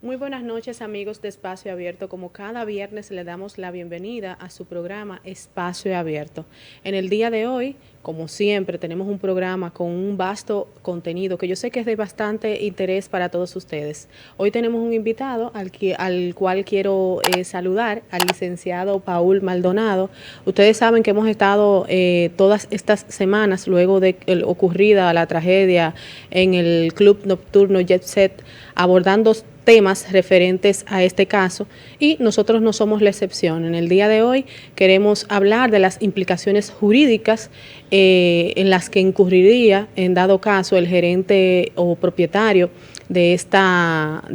Muy buenas noches, amigos de Espacio Abierto. Como cada viernes le damos la bienvenida a su programa Espacio Abierto. En el día de hoy, como siempre, tenemos un programa con un vasto contenido que yo sé que es de bastante interés para todos ustedes. Hoy tenemos un invitado al cual quiero saludar, al licenciado Paul Maldonado. Ustedes saben que hemos estado todas estas semanas, luego de ocurrida la tragedia en el club nocturno Jet Set, abordando temas referentes a este caso, y nosotros no somos la excepción. En el día de hoy queremos hablar de las implicaciones jurídicas en las que incurriría, en dado caso, el gerente o propietario de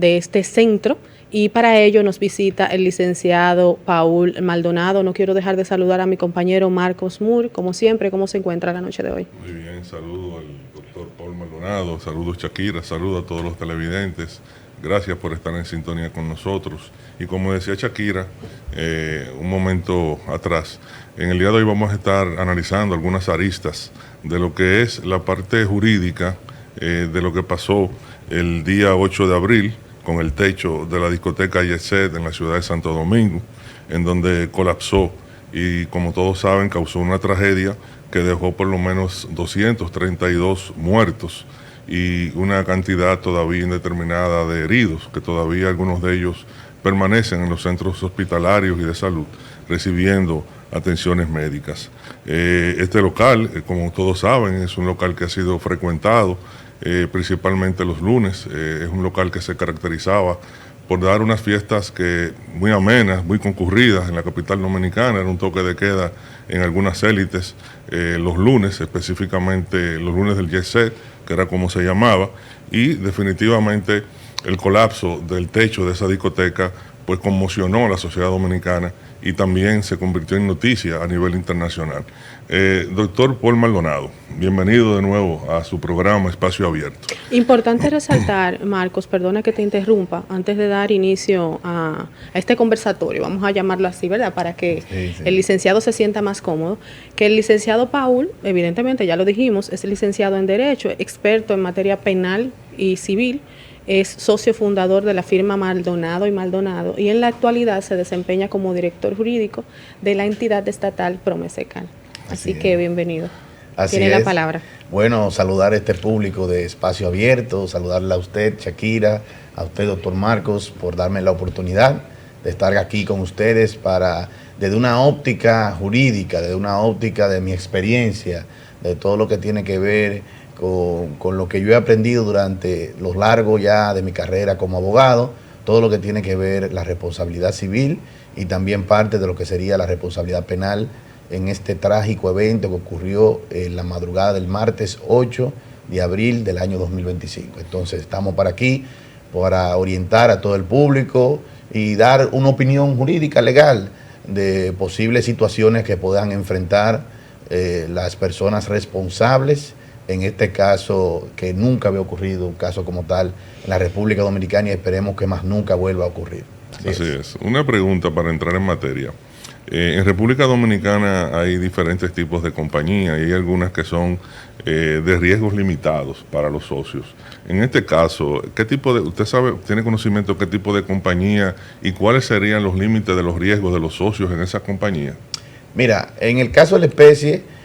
este centro, y para ello nos visita el licenciado Paul Maldonado. No quiero dejar de saludar a mi compañero Marcos Moore, como siempre. ¿Cómo se encuentra la noche de hoy? Muy bien, saludo al doctor Paul Maldonado, saludo Shakira, saludo a todos los televidentes. Gracias por estar en sintonía con nosotros. Y como decía Shakira un momento atrás, en el día de hoy vamos a estar analizando algunas aristas de lo que es la parte jurídica de lo que pasó el día 8 de abril con el techo de la discoteca Jet Set en la ciudad de Santo Domingo, en donde colapsó y, como todos saben, causó una tragedia que dejó por lo menos 232 muertos y una cantidad todavía indeterminada de heridos, que todavía algunos de ellos permanecen en los centros hospitalarios y de salud recibiendo atenciones médicas. Este local, como todos saben, es un local que ha sido frecuentado principalmente los lunes. Es un local que se caracterizaba por dar unas fiestas muy amenas, muy concurridas en la capital dominicana. Era un toque de queda en algunas élites los lunes, específicamente los lunes del Jet Set, que era como se llamaba, y definitivamente el colapso del techo de esa discoteca pues conmocionó a la sociedad dominicana y también se convirtió en noticia a nivel internacional. Doctor Paul Maldonado, bienvenido de nuevo a su programa Espacio Abierto. Importante resaltar, Marcos, perdona que te interrumpa, antes de dar inicio a este conversatorio, vamos a llamarlo así, ¿verdad? Para que el licenciado se sienta más cómodo, que el licenciado Paul, evidentemente ya lo dijimos, es licenciado en Derecho, experto en materia penal y civil, es socio fundador de la firma Maldonado y Maldonado, y en la actualidad se desempeña como director jurídico de la entidad estatal Promesecal. Así que bienvenido. Tiene la palabra. Bueno, saludar a este público de Espacio Abierto, saludarle a usted, Shakira, a usted, doctor Marcos, por darme la oportunidad de estar aquí con ustedes para, desde una óptica jurídica, desde una óptica de mi experiencia, de todo lo que tiene que ver con lo que yo he aprendido durante los largos ya de mi carrera como abogado, todo lo que tiene que ver la responsabilidad civil y también parte de lo que sería la responsabilidad penal en este trágico evento que ocurrió en la madrugada del martes 8 de abril del año 2025. Entonces estamos para aquí para orientar a todo el público y dar una opinión jurídica legal de posibles situaciones que puedan enfrentar las personas responsables. En este caso, que nunca había ocurrido un caso como tal en la República Dominicana, y esperemos que más nunca vuelva a ocurrir. Así es. Una pregunta para entrar en materia. En República Dominicana hay diferentes tipos de compañías y hay algunas que son de riesgos limitados para los socios. En este caso, usted sabe, tiene conocimiento de qué tipo de compañía y cuáles serían los límites de los riesgos de los socios en esa compañía? Mira, en el caso de la especie,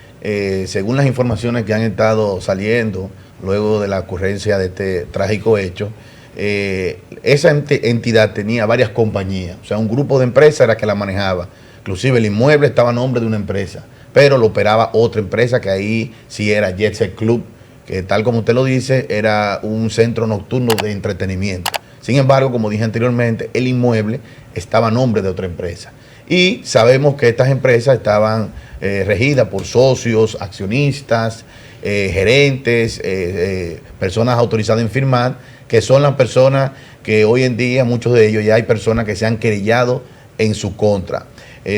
según las informaciones que han estado saliendo luego de la ocurrencia de este trágico hecho, esa entidad tenía varias compañías, o sea, un grupo de empresas era que la manejaba. Inclusive el inmueble estaba a nombre de una empresa, pero lo operaba otra empresa que ahí sí era Jet Set Club, que tal como usted lo dice, era un centro nocturno de entretenimiento. Sin embargo, como dije anteriormente, el inmueble estaba a nombre de otra empresa. Y sabemos que estas empresas estaban regidas por socios, accionistas, gerentes, personas autorizadas en firmar, que son las personas que hoy en día, muchos de ellos, ya hay personas que se han querellado en su contra.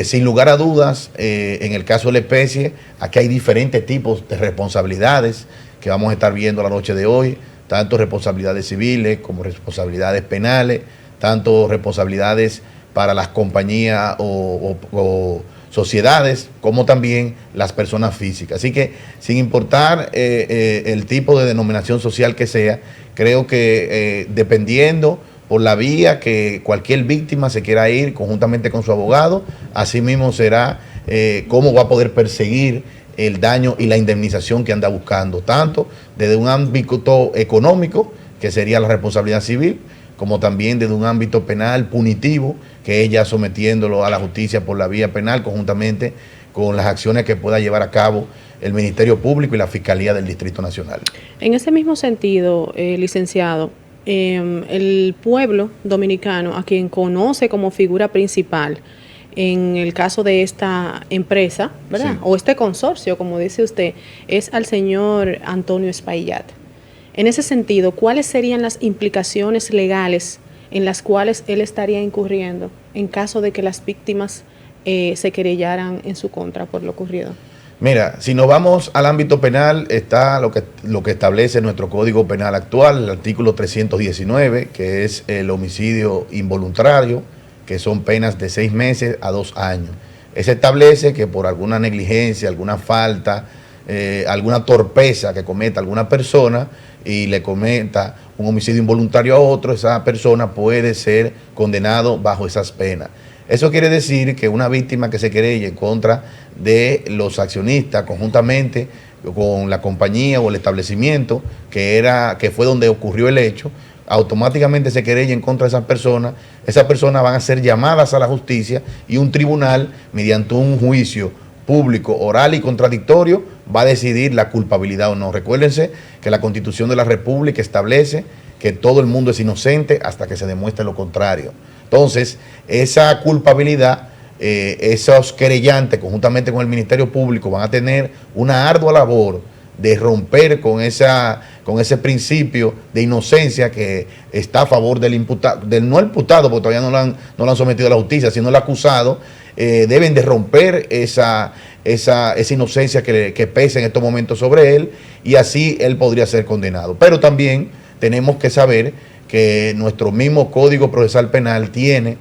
Sin lugar a dudas, en el caso de la especie, aquí hay diferentes tipos de responsabilidades que vamos a estar viendo la noche de hoy, tanto responsabilidades civiles como responsabilidades penales, tanto responsabilidades para las compañías o sociedades, como también las personas físicas. Así que, sin importar el tipo de denominación social que sea, creo que dependiendo por la vía que cualquier víctima se quiera ir conjuntamente con su abogado, así mismo será cómo va a poder perseguir el daño y la indemnización que anda buscando, tanto desde un ámbito económico, que sería la responsabilidad civil, como también desde un ámbito penal punitivo, que es ya sometiéndolo a la justicia por la vía penal, conjuntamente con las acciones que pueda llevar a cabo el Ministerio Público y la Fiscalía del Distrito Nacional. En ese mismo sentido, licenciado, el pueblo dominicano, a quien conoce como figura principal en el caso de esta empresa, ¿verdad? Sí. O este consorcio, como dice usted, es al señor Antonio Espaillat. En ese sentido, ¿cuáles serían las implicaciones legales en las cuales él estaría incurriendo en caso de que las víctimas se querellaran en su contra por lo ocurrido? Mira, si nos vamos al ámbito penal, está lo que establece nuestro Código Penal actual, el artículo 319, que es el homicidio involuntario, que son penas de 6 meses a 2 años. Ese establece que por alguna negligencia, alguna falta, alguna torpeza que cometa alguna persona y le cometa un homicidio involuntario a otro, esa persona puede ser condenado bajo esas penas. Eso quiere decir que una víctima que se querelle en contra de los accionistas conjuntamente con la compañía o el establecimiento que fue donde ocurrió el hecho, automáticamente se querella en contra de esas personas van a ser llamadas a la justicia y un tribunal, mediante un juicio público, oral y contradictorio, va a decidir la culpabilidad o no. Recuérdense que la Constitución de la República establece que todo el mundo es inocente hasta que se demuestre lo contrario. Entonces, esa culpabilidad, esos querellantes, conjuntamente con el Ministerio Público, van a tener una ardua labor de romper con ese principio de inocencia que está a favor del imputado, no el imputado, porque todavía no lo han sometido a la justicia, sino el acusado. Deben de romper esa inocencia que pesa en estos momentos sobre él, y así él podría ser condenado. Pero también tenemos que saber que nuestro mismo Código Procesal Penal tiene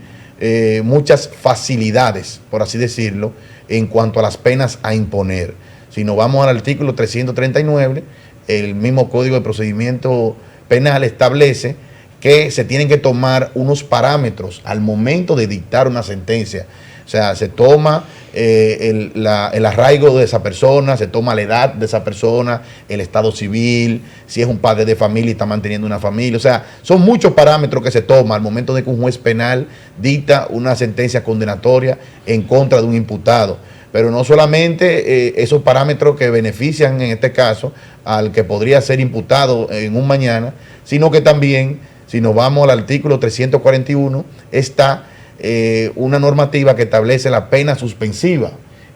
muchas facilidades, por así decirlo, en cuanto a las penas a imponer. Si nos vamos al artículo 339, el mismo Código de Procedimiento Penal establece que se tienen que tomar unos parámetros al momento de dictar una sentencia. O sea, se toma el arraigo de esa persona, se toma la edad de esa persona, el estado civil, si es un padre de familia y está manteniendo una familia. O sea, son muchos parámetros que se toman al momento de que un juez penal dicta una sentencia condenatoria en contra de un imputado. Pero no solamente esos parámetros que benefician en este caso al que podría ser imputado en un mañana, sino que también, si nos vamos al artículo 341, está una normativa que establece la pena suspensiva,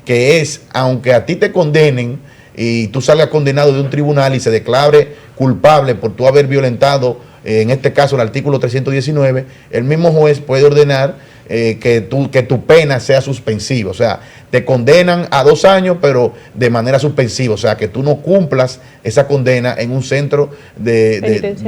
que es, aunque a ti te condenen y tú salgas condenado de un tribunal y se declare culpable por tú haber violentado, en este caso el artículo 319, el mismo juez puede ordenar que tu pena sea suspensiva. O sea, te condenan a 2 años, pero de manera suspensiva. O sea, que tú no cumplas esa condena en un centro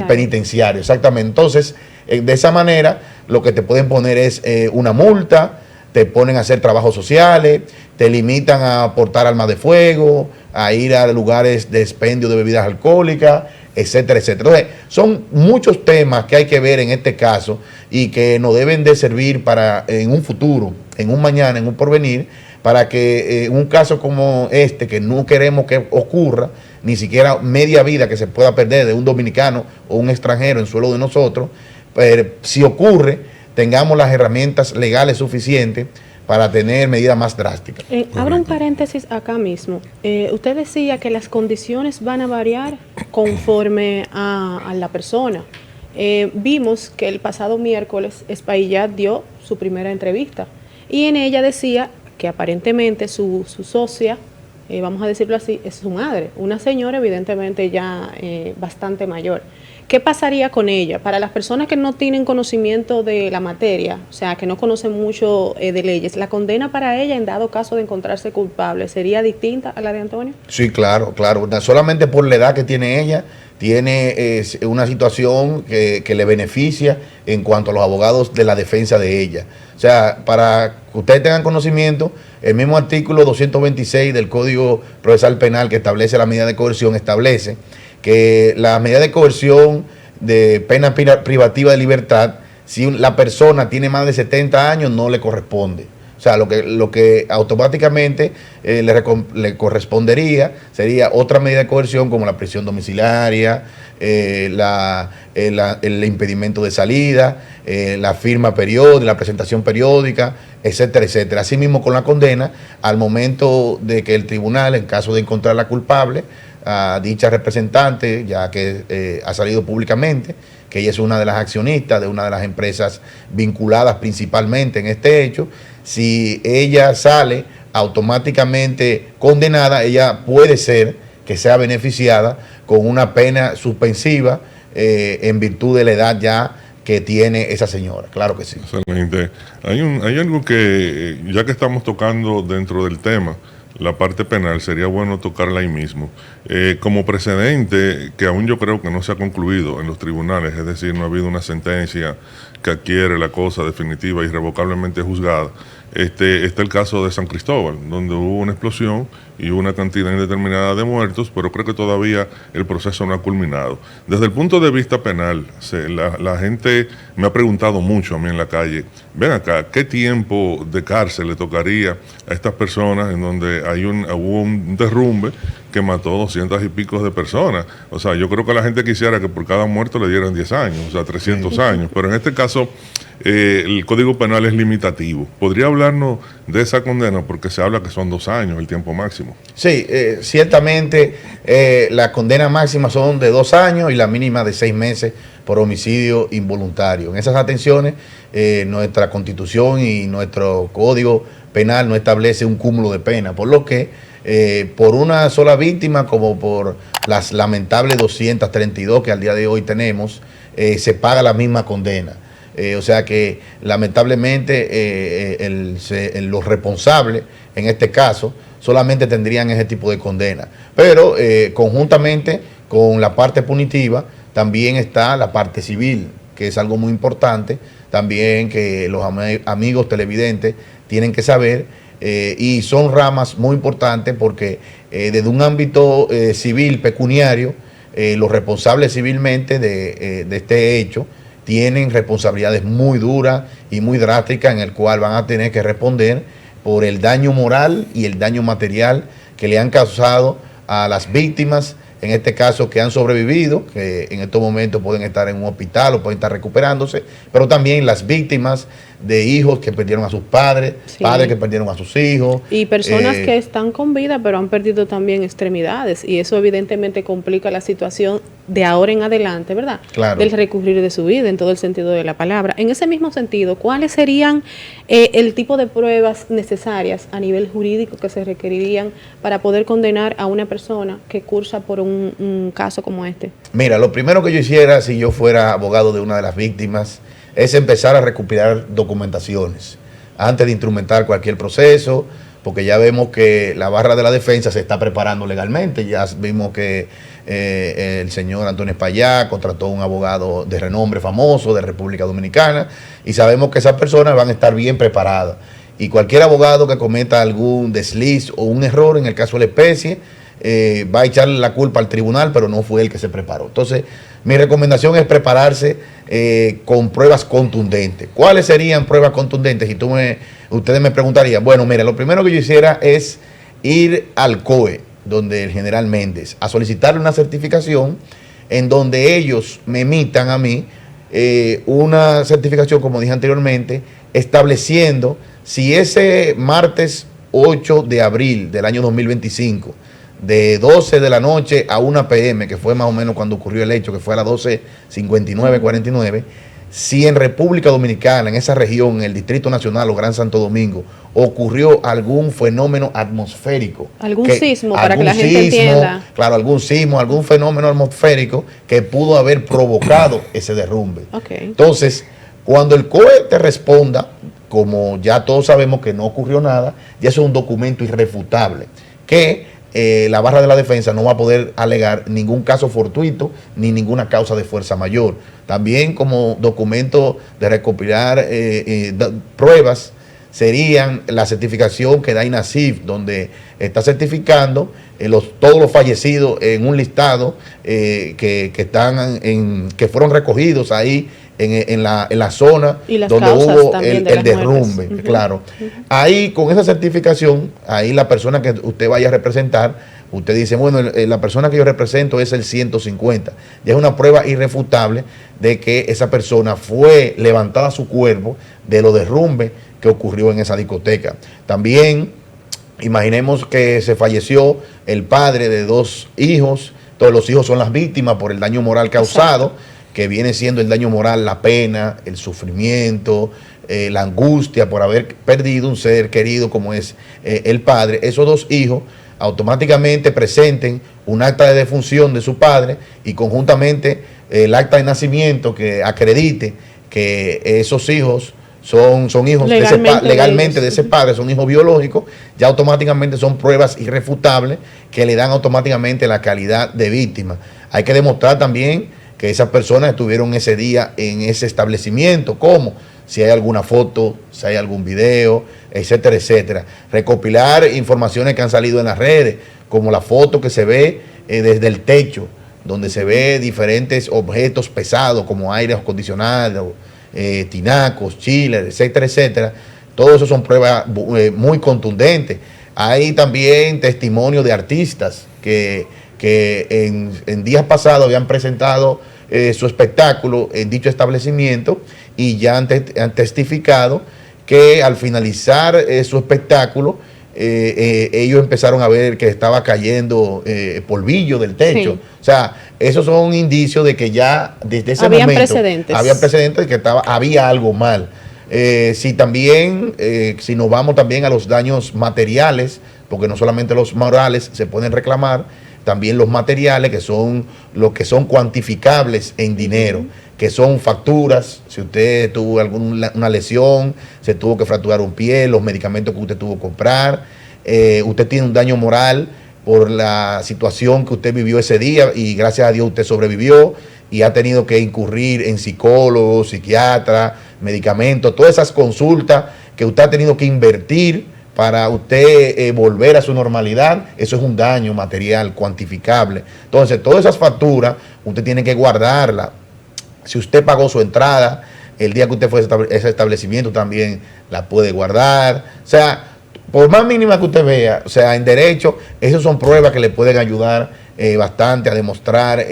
penitenciario. Exactamente. Entonces, de esa manera, lo que te pueden poner es una multa, te ponen a hacer trabajos sociales, te limitan a portar armas de fuego, a ir a lugares de expendio de bebidas alcohólicas, etcétera, etcétera. Entonces, son muchos temas que hay que ver en este caso y que nos deben de servir para en un futuro, en un mañana, en un porvenir, para que en un caso como este, que no queremos que ocurra, ni siquiera media vida que se pueda perder de un dominicano o un extranjero en suelo de nosotros, pero si ocurre, tengamos las herramientas legales suficientes para tener medidas más drásticas. Abro un paréntesis acá mismo. Usted decía que las condiciones van a variar conforme a la persona. Vimos que el pasado miércoles Espaillat dio su primera entrevista y en ella decía que aparentemente su socia vamos a decirlo así, es su madre, una señora evidentemente ya bastante mayor. ¿Qué pasaría con ella? Para las personas que no tienen conocimiento de la materia, o sea, que no conocen mucho de leyes, ¿la condena para ella, en dado caso de encontrarse culpable, sería distinta a la de Antonio? Sí, claro, claro. Solamente por la edad que tiene ella, tiene una situación que le beneficia en cuanto a los abogados de la defensa de ella. O sea, para que ustedes tengan conocimiento, el mismo artículo 226 del Código Procesal Penal que establece la medida de coerción establece que la medida de coerción de pena privativa de libertad, si la persona tiene más de 70 años, no le corresponde. O sea, lo que automáticamente le correspondería sería otra medida de coerción como la prisión domiciliaria, el impedimento de salida, la firma periódica, la presentación periódica, etcétera, etcétera. Asimismo, con la condena, al momento de que el tribunal, en caso de encontrarla culpable, a dicha representante, ya que ha salido públicamente, que ella es una de las accionistas de una de las empresas vinculadas principalmente en este hecho, si ella sale automáticamente condenada, ella puede ser que sea beneficiada con una pena suspensiva en virtud de la edad ya que tiene esa señora. Claro que sí. Excelente. Hay algo que, ya que estamos tocando dentro del tema, la parte penal, sería bueno tocarla ahí mismo. Como precedente, que aún yo creo que no se ha concluido en los tribunales, es decir, no ha habido una sentencia que adquiere la cosa definitiva, irrevocablemente juzgada, está el caso de San Cristóbal, donde hubo una explosión y una cantidad indeterminada de muertos, pero creo que todavía el proceso no ha culminado. Desde el punto de vista penal, la gente me ha preguntado mucho a mí en la calle, ven acá, ¿qué tiempo de cárcel le tocaría a estas personas en donde hubo un derrumbe que mató 200 y pico de personas? O sea, yo creo que la gente quisiera que por cada muerto le dieran 10 años, o sea, 300 años, pero en este caso el Código Penal es limitativo. ¿Podría hablarnos de esa condena? Porque se habla que son 2 años el tiempo máximo. Sí, ciertamente las condenas máximas son de 2 años y la mínima de 6 meses por homicidio involuntario. En esas atenciones, nuestra Constitución y nuestro Código Penal no establece un cúmulo de pena, por lo que por una sola víctima, como por las lamentables 232 que al día de hoy tenemos, se paga la misma condena. O sea que lamentablemente los responsables en este caso solamente tendrían ese tipo de condena. Pero conjuntamente con la parte punitiva también está la parte civil, que es algo muy importante también que los amigos televidentes tienen que saber, y son ramas muy importantes porque desde un ámbito civil pecuniario, los responsables civilmente de este hecho tienen responsabilidades muy duras y muy drásticas en el cual van a tener que responder por el daño moral y el daño material que le han causado a las víctimas, en este caso que han sobrevivido, que en estos momentos pueden estar en un hospital o pueden estar recuperándose, pero también las víctimas de hijos que perdieron a sus padres, sí, padres que perdieron a sus hijos. Y personas que están con vida pero han perdido también extremidades, y eso evidentemente complica la situación de ahora en adelante, ¿verdad? Claro. Del recurrir de su vida en todo el sentido de la palabra. En ese mismo sentido, ¿cuáles serían el tipo de pruebas necesarias a nivel jurídico que se requerirían para poder condenar a una persona que cursa por un caso como este? Mira, lo primero que yo hiciera si yo fuera abogado de una de las víctimas es empezar a recopilar documentaciones antes de instrumentar cualquier proceso, porque ya vemos que la barra de la defensa se está preparando legalmente. Ya vimos que el señor Antonio Espaillá contrató un abogado de renombre famoso de República Dominicana, y sabemos que esas personas van a estar bien preparadas, y cualquier abogado que cometa algún desliz o un error en el caso de la especie va a echarle la culpa al tribunal, pero no fue él que se preparó. Entonces, mi recomendación es prepararse con pruebas contundentes. ¿Cuáles serían pruebas contundentes? Y ustedes me preguntarían, bueno, mira, lo primero que yo hiciera es ir al COE, donde el general Méndez, a solicitarle una certificación en donde ellos me emitan a mí una certificación, como dije anteriormente, estableciendo si ese martes 8 de abril del año 2025, de 12 de la noche a 1 p.m., que fue más o menos cuando ocurrió el hecho, que fue a las 12:59, 49, si en República Dominicana, en esa región, en el Distrito Nacional o Gran Santo Domingo, ocurrió algún fenómeno atmosférico. Algún sismo, para que la gente entienda. Claro, algún sismo, algún fenómeno atmosférico que pudo haber provocado ese derrumbe. Okay. Entonces, cuando el COE te responda, como ya todos sabemos que no ocurrió nada, ya eso es un documento irrefutable, que la barra de la defensa no va a poder alegar ningún caso fortuito ni ninguna causa de fuerza mayor. También como documento de recopilar pruebas serían la certificación que da INASIF, donde está certificando todos los fallecidos en un listado que fueron recogidos ahí en la zona donde hubo el derrumbe. Claro. Ahí con esa certificación, ahí la persona que usted vaya a representar, usted dice, bueno, la persona que yo represento es el 150. Ya es una prueba irrefutable de que esa persona fue levantada su cuerpo de los derrumbes que ocurrió en esa discoteca. También imaginemos que se falleció el padre de 2 hijos. Todos los hijos son las víctimas por el daño moral causado. Exacto. Que viene siendo el daño moral, la pena, el sufrimiento, la angustia por haber perdido un ser querido como es el padre. Esos 2 hijos automáticamente presenten un acta de defunción de su padre y conjuntamente el acta de nacimiento que acredite que esos hijos son hijos legalmente de ese padre, son hijos biológicos, ya automáticamente son pruebas irrefutables que le dan automáticamente la calidad de víctima. Hay que demostrar también que esas personas estuvieron ese día en ese establecimiento, como si hay alguna foto, si hay algún video, etcétera, etcétera. Recopilar informaciones que han salido en las redes, como la foto que se ve desde el techo, donde se ve diferentes objetos pesados, como aire acondicionado, tinacos, chillers, etcétera, etcétera. Todo eso son pruebas muy contundentes. Hay también testimonios de artistas que en días pasados habían presentado su espectáculo en dicho establecimiento y ya han testificado que al finalizar su espectáculo ellos empezaron a ver que estaba cayendo polvillo del techo. Sí. O sea, esos son indicios de que ya desde ese momento había precedentes de que había algo mal. Si nos vamos también a los daños materiales, porque no solamente los morales se pueden reclamar, también los materiales, que son los que son cuantificables en dinero, que son facturas. Si usted tuvo una lesión, se tuvo que fracturar un pie, los medicamentos que usted tuvo que comprar, usted tiene un daño moral por la situación que usted vivió ese día y gracias a Dios usted sobrevivió y ha tenido que incurrir en psicólogos, psiquiatras, medicamentos, todas esas consultas que usted ha tenido que invertir para usted volver a su normalidad. Eso es un daño material cuantificable. Entonces, todas esas facturas usted tiene que guardarlas. Si usted pagó su entrada, el día que usted fue a ese establecimiento también la puede guardar. O sea, por más mínima que usted vea, o sea, en derecho, esas son pruebas que le pueden ayudar bastante a demostrar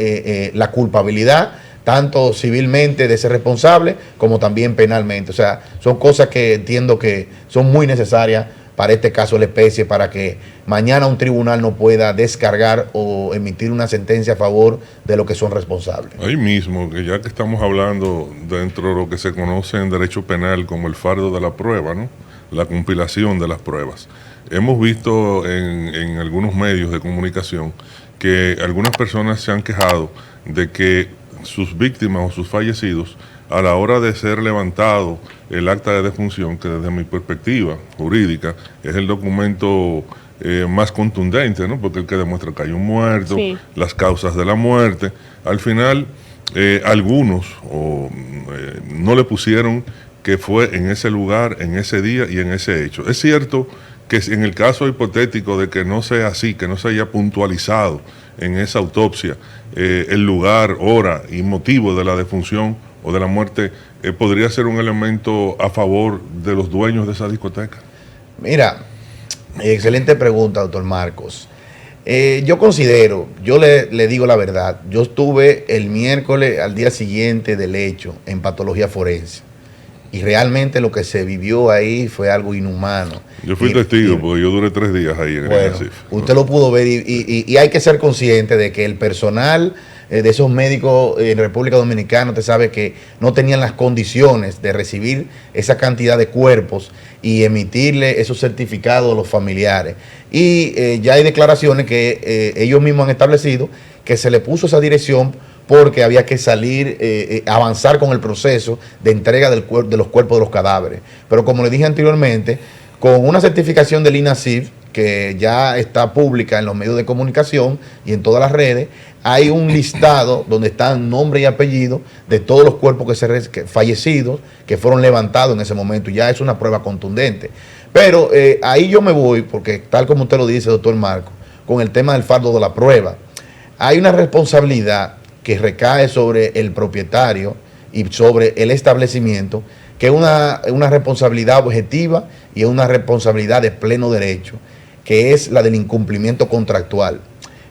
la culpabilidad, tanto civilmente de ser responsable, como también penalmente. O sea, son cosas que entiendo que son muy necesarias para este caso de la especie, para que mañana un tribunal no pueda descargar o emitir una sentencia a favor de los que son responsables. Ahí mismo, que ya que estamos hablando dentro de lo que se conoce en derecho penal como el fardo de la prueba, ¿no? La compilación de las pruebas. Hemos visto en algunos medios de comunicación que algunas personas se han quejado de que sus víctimas o sus fallecidos, a la hora de ser levantado el acta de defunción, que desde mi perspectiva jurídica es el documento más contundente, ¿no? Porque el que demuestra que hay un muerto, sí, las causas de la muerte, al final algunos no le pusieron que fue en ese lugar, en ese día y en ese hecho. Es cierto que en el caso hipotético de que no sea así, que no se haya puntualizado en esa autopsia el lugar, hora y motivo de la defunción o de la muerte, podría ser un elemento a favor de los dueños de esa discoteca. Mira, excelente pregunta, doctor Marcos. Yo considero, yo le digo la verdad, yo estuve el miércoles al día siguiente del hecho en patología forense y realmente lo que se vivió ahí fue algo inhumano. Yo fui testigo porque yo duré 3 días ahí en el INASIF. Usted lo pudo ver y hay que ser consciente de que el personal de esos médicos en República Dominicana, usted sabe que no tenían las condiciones de recibir esa cantidad de cuerpos y emitirle esos certificados a los familiares. Y ya hay declaraciones que ellos mismos han establecido que se le puso esa dirección porque había que salir, avanzar con el proceso de entrega de los cuerpos de los cadáveres. Pero como le dije anteriormente, con una certificación del INASIF, que ya está pública en los medios de comunicación y en todas las redes, hay un listado donde están nombre y apellido de todos los cuerpos fallecidos que fueron levantados en ese momento. Ya es una prueba contundente. Pero ahí yo me voy, porque tal como usted lo dice, doctor Marco, con el tema del fardo de la prueba, hay una responsabilidad que recae sobre el propietario y sobre el establecimiento, que es una responsabilidad objetiva y es una responsabilidad de pleno derecho, que es la del incumplimiento contractual.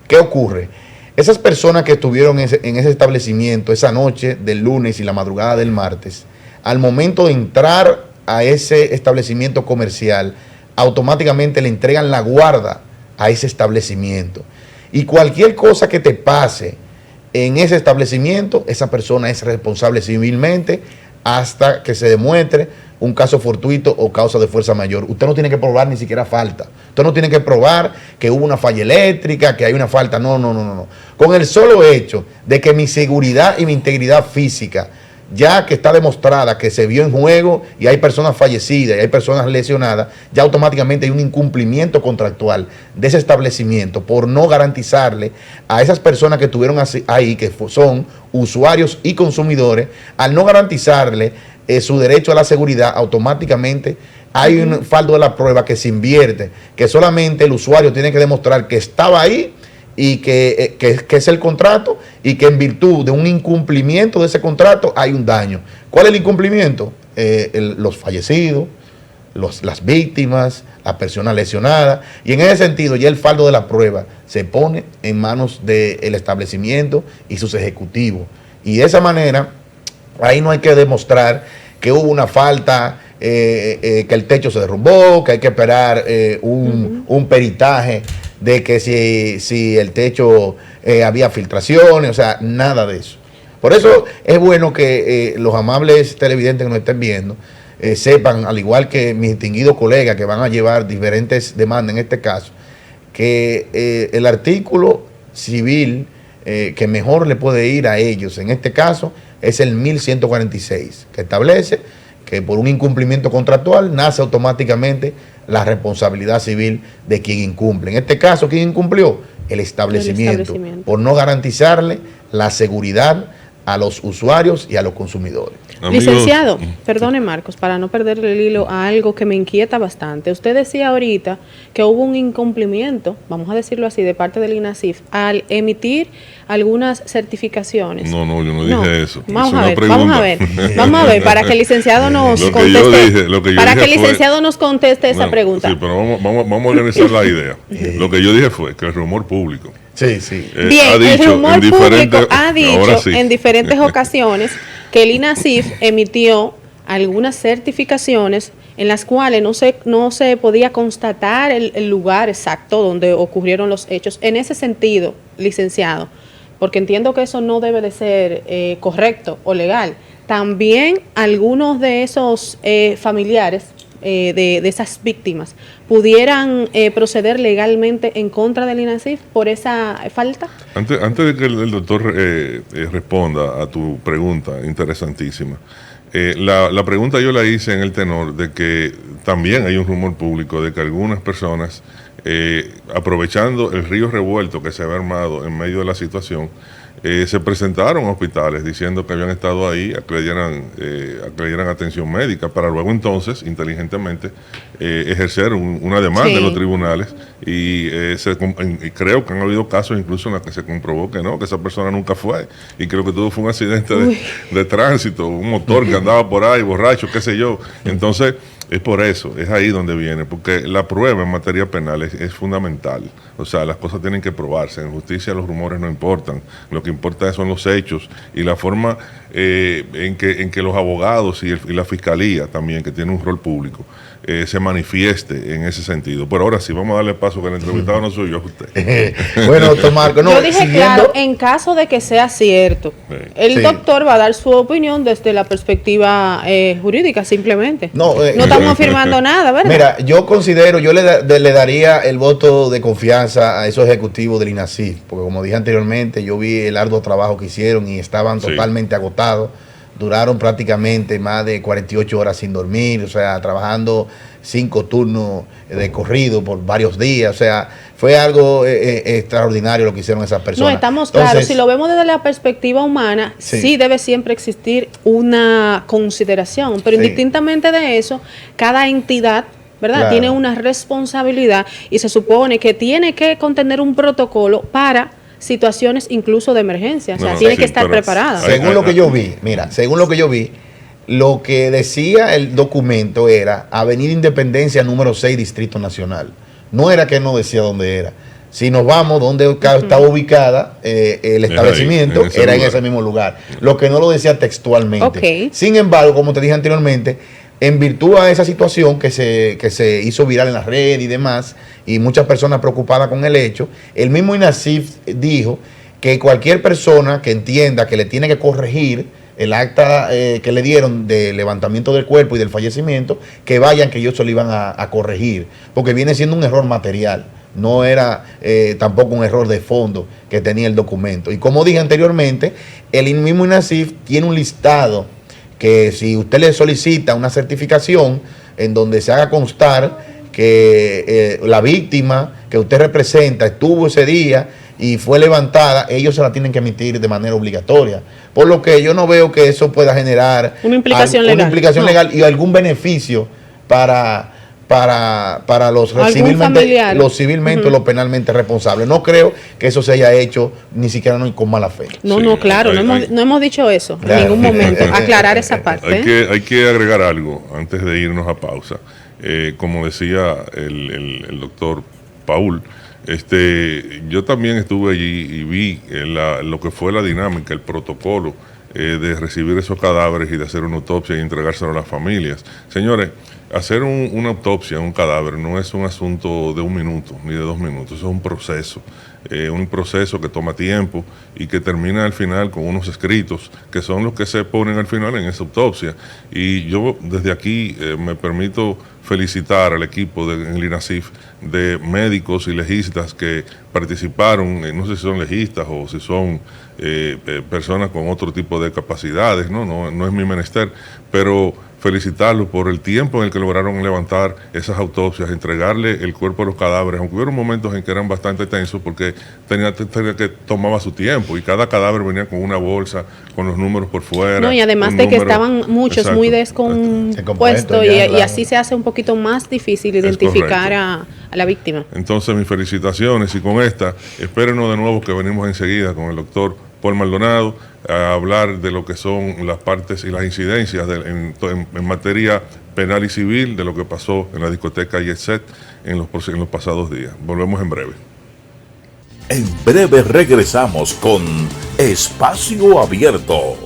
¿Qué ocurre? Esas personas que estuvieron en ese establecimiento esa noche del lunes y la madrugada del martes, al momento de entrar a ese establecimiento comercial, automáticamente le entregan la guarda a ese establecimiento. Y cualquier cosa que te pase en ese establecimiento, esa persona es responsable civilmente hasta que se demuestre un caso fortuito o causa de fuerza mayor. Usted no tiene que probar ni siquiera falta. Usted no tiene que probar que hubo una falla eléctrica, que hay una falta. No. Con el solo hecho de que mi seguridad y mi integridad física, ya que está demostrada que se vio en juego y hay personas fallecidas y hay personas lesionadas, ya automáticamente hay un incumplimiento contractual de ese establecimiento por no garantizarle a esas personas que estuvieron ahí, que son usuarios y consumidores, al no garantizarle su derecho a la seguridad, automáticamente hay un fardo de la prueba que se invierte, que solamente el usuario tiene que demostrar que estaba ahí y que es el contrato, y que en virtud de un incumplimiento de ese contrato hay un daño. ¿Cuál es el incumplimiento? Los fallecidos, las víctimas, las personas lesionadas, y en ese sentido ya el fardo de la prueba se pone en manos del establecimiento y sus ejecutivos, y de esa manera ahí no hay que demostrar que hubo una falta, que el techo se derrumbó, que hay que esperar un peritaje de que si el techo había filtraciones, o sea, nada de eso. Por eso es bueno que los amables televidentes que nos estén viendo sepan, al igual que mis distinguidos colegas que van a llevar diferentes demandas en este caso, que el artículo civil que mejor le puede ir a ellos en este caso es el 1146, que establece que por un incumplimiento contractual nace automáticamente la responsabilidad civil de quien incumple. En este caso, ¿quién incumplió? El establecimiento, por no garantizarle la seguridad a los usuarios y a los consumidores. Amigos. Licenciado, perdone Marcos, para no perderle el hilo a algo que me inquieta bastante. Usted decía ahorita que hubo un incumplimiento, vamos a decirlo así, de parte del INASIF al emitir algunas certificaciones. No, yo no dije eso. Vamos a ver, para que el licenciado nos conteste esa pregunta. Sí, pero vamos a organizar la idea. Lo que yo dije fue que el rumor público. Sí. Bien, el rumor público ha dicho en diferentes ocasiones que el INASIF emitió algunas certificaciones en las cuales no se podía constatar el lugar exacto donde ocurrieron los hechos. En ese sentido, licenciado, porque entiendo que eso no debe de ser correcto o legal, también algunos de esos familiares de esas víctimas pudieran proceder legalmente en contra del INASIF por esa falta. Antes de que el doctor responda a tu pregunta interesantísima, la pregunta yo la hice en el tenor de que también hay un rumor público de que algunas personas, aprovechando el río revuelto que se había armado en medio de la situación, se presentaron a hospitales diciendo que habían estado ahí, acreditaran atención médica, para luego entonces, inteligentemente, ejercer una demanda en los tribunales, y creo que han habido casos incluso en los que se comprobó que no, que esa persona nunca fue, y creo que todo fue un accidente de tránsito, un motor que andaba por ahí, borracho, qué sé yo. Entonces, es por eso, es ahí donde viene, porque la prueba en materia penal es fundamental. O sea, las cosas tienen que probarse. En justicia los rumores no importan. Lo que importa son los hechos y la forma en que los abogados y la fiscalía también, que tiene un rol público, se manifieste en ese sentido. Pero ahora sí, vamos a darle paso, que el entrevistado no soy yo, usted. Bueno, doctor Marco, no, yo dije claro, en caso de que sea cierto, el doctor va a dar su opinión desde la perspectiva jurídica, simplemente. No estamos afirmando nada, ¿verdad? Mira, yo considero, yo le daría el voto de confianza a esos ejecutivos del INASIF, porque como dije anteriormente, yo vi el arduo trabajo que hicieron y estaban totalmente agotados. Duraron prácticamente más de 48 horas sin dormir, o sea, trabajando 5 turnos de corrido por varios días, o sea, fue algo extraordinario lo que hicieron esas personas. No, estamos claros, si lo vemos desde la perspectiva humana, sí debe siempre existir una consideración, pero indistintamente de eso, cada entidad, ¿verdad?, tiene una responsabilidad y se supone que tiene que contener un protocolo para situaciones incluso de emergencia, o sea, tiene que estar preparada. Según lo que yo vi, lo que decía el documento era Avenida Independencia número 6, Distrito Nacional. No era que no decía dónde era. Si nos vamos donde estaba ubicada el establecimiento, era en ese mismo lugar. Lo que no lo decía textualmente. Sin embargo, como te dije anteriormente, en virtud a esa situación que se hizo viral en las redes y demás, y muchas personas preocupadas con el hecho, el mismo INASIF dijo que cualquier persona que entienda que le tiene que corregir el acta que le dieron de levantamiento del cuerpo y del fallecimiento, que vayan, que ellos se lo iban a corregir, porque viene siendo un error material, no era tampoco un error de fondo que tenía el documento. Y como dije anteriormente, el mismo INASIF tiene un listado que si usted le solicita una certificación en donde se haga constar que la víctima que usted representa estuvo ese día y fue levantada, ellos se la tienen que emitir de manera obligatoria. Por lo que yo no veo que eso pueda generar una implicación legal y algún beneficio para los civilmente o los penalmente responsables. No creo que eso se haya hecho ni siquiera con mala fe. No, claro, no hemos dicho eso en ningún momento. Aclarar esa parte. Hay que agregar algo antes de irnos a pausa. Como decía el doctor Paul, yo también estuve allí y vi lo que fue la dinámica, el protocolo de recibir esos cadáveres y de hacer una autopsia y entregárselo a las familias. Señores, hacer una autopsia en un cadáver no es un asunto de 1 minuto ni de 2 minutos, eso es un proceso que toma tiempo y que termina al final con unos escritos que son los que se ponen al final en esa autopsia. Y yo desde aquí me permito felicitar al equipo del INASIF de médicos y legistas que participaron, no sé si son legistas o si son personas con otro tipo de capacidades, no es mi menester, pero felicitarlos por el tiempo en el que lograron levantar esas autopsias, entregarle el cuerpo a los cadáveres, aunque hubo momentos en que eran bastante tensos porque tenía que tomaba su tiempo y cada cadáver venía con una bolsa, con los números por fuera. No, y además de que estaban muchos muy descompuestos y así se hace un poquito más difícil identificar a la víctima. Entonces, mis felicitaciones y con esta, espérenos de nuevo que venimos enseguida con el doctor Paul Maldonado a hablar de lo que son las partes y las incidencias en materia penal y civil de lo que pasó en la discoteca Jet Set en los pasados días. Volvemos en breve. En breve regresamos con Espacio Abierto.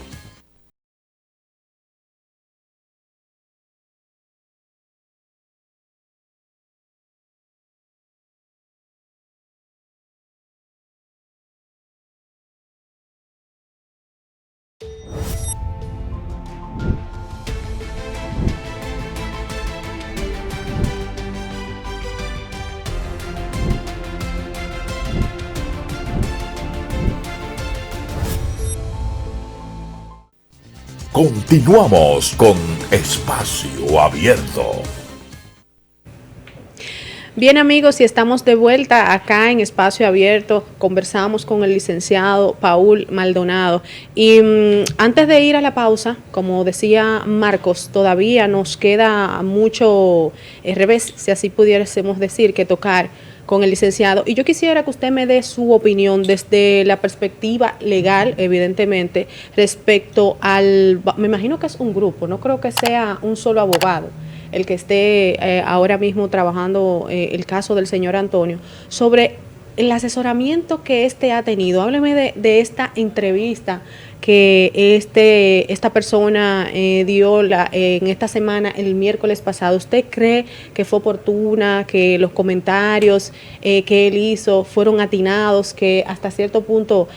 Continuamos con Espacio Abierto. Bien, amigos, y estamos de vuelta acá en Espacio Abierto. Conversamos con el licenciado Paul Maldonado. Y antes de ir a la pausa, como decía Marcos, todavía nos queda mucho revés, si así pudiésemos decir, que tocar con el licenciado. Y yo quisiera que usted me dé su opinión desde la perspectiva legal, evidentemente, respecto me imagino que es un grupo, no creo que sea un solo abogado el que esté ahora mismo trabajando el caso del señor Antonio, sobre el asesoramiento que ha tenido. Hábleme de esta entrevista que esta persona dio en esta semana, el miércoles pasado. ¿Usted cree que fue oportuna, que los comentarios que él hizo fueron atinados, que hasta cierto punto,